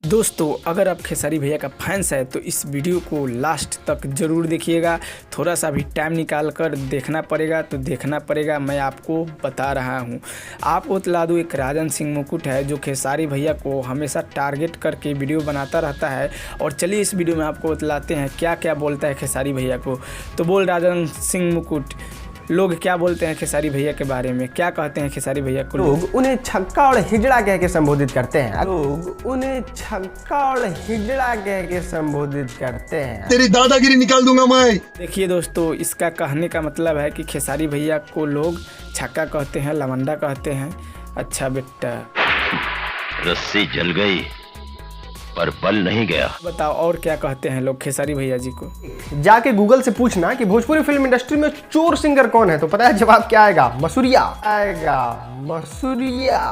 दोस्तों अगर आप खेसारी भैया का फैंस है तो इस वीडियो को लास्ट तक ज़रूर देखिएगा। थोड़ा सा भी टाइम निकाल कर देखना पड़ेगा तो देखना पड़ेगा, मैं आपको बता रहा हूँ। आपको बतला दूँ, एक राजन सिंह मुकुट है जो खेसारी भैया को हमेशा टारगेट करके वीडियो बनाता रहता है। और चलिए इस वीडियो में आपको बतलाते हैं क्या क्या बोलता है खेसारी भैया को। तो बोल राजन सिंह मुकुट, लोग क्या बोलते हैं खेसारी भैया के बारे में, क्या कहते हैं खेसारी भैया को? लोग उन्हें छक्का और हिजड़ा कह के संबोधित करते हैं। लोग उन्हें छक्का और हिजड़ा कह के संबोधित करते हैं। तेरी दादागिरी निकाल दूंगा मैं। देखिए दोस्तों, इसका कहने का मतलब है कि खेसारी भैया को लोग छक्का कहते हैं, लवंडा कहते हैं। अच्छा बेटा, रस्सी जल गई पर बल नहीं गया। बताओ और क्या कहते हैं लोग खेसारी भैया जी को? जाके गूगल से पूछना कि भोजपुरी फिल्म इंडस्ट्री में चोर सिंगर कौन है, तो पता है जवाब क्या आएगा? मसूरिया आएगा, मसूरिया।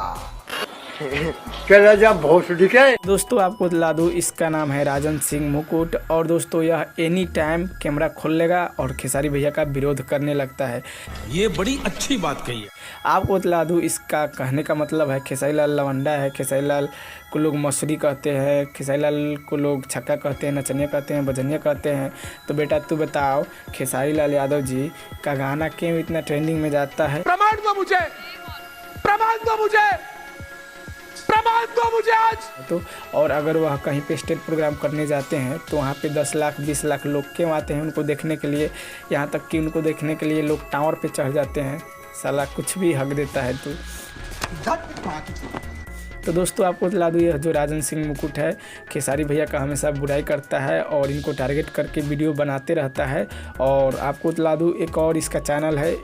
क्या राजा भोसड़ी के? दोस्तों आपको बतला दूँ, इसका नाम है राजन सिंह मुकुट। और दोस्तों यह एनी टाइम कैमरा खोल लेगा और खेसारी भैया का विरोध करने लगता है। ये बड़ी अच्छी बात कही है। आपको बतला दूँ, इसका कहने का मतलब है खेसारी लाल लवंडा है, खेसारी लाल को लोग मसूरी कहते हैं, खेसारी लाल को लोग छक्का कहते हैं, नचनिया कहते हैं, बजनिया कहते हैं। तो बेटा तू बताओ, खेसारी लाल यादव जी का गाना क्यों इतना ट्रेंडिंग में जाता है? प्रमाण दो मुझे, प्रमाण दो मुझे, प्रमाण दो मुझे आज। तो और अगर वह कहीं पे स्टेज प्रोग्राम करने जाते हैं तो वहाँ पे 10 लाख 20 लाख लोग क्यों आते हैं उनको देखने के लिए। यहाँ तक कि उनको देखने के लिए लोग टावर पे चढ़ जाते हैं। साला कुछ भी हक देता है तू। तो दोस्तों आपको बतला दूँ, यह जो राजन सिंह मुकुट है खेसारी भैया का हमेशा बुराई करता है और इनको टारगेट करके वीडियो बनाते रहता है। और आपको बतला दूँ, एक और इसका चैनल है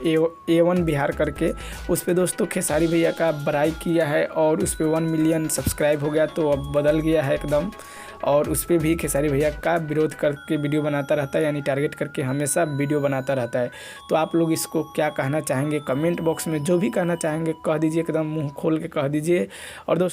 A1 बिहार करके, उस पर दोस्तों खेसारी भैया का बड़ाई किया है और उस पर 1 मिलियन सब्सक्राइब हो गया, तो अब बदल गया है एकदम। और उस पर भी खेसारी भैया का विरोध करके वीडियो बनाता रहता है, यानी टारगेट करके हमेशा वीडियो बनाता रहता है। तो आप लोग इसको क्या कहना चाहेंगे? कमेंट बॉक्स में जो भी कहना चाहेंगे कह दीजिए, एकदम मुंह खोल के कह दीजिए। और दोस्तों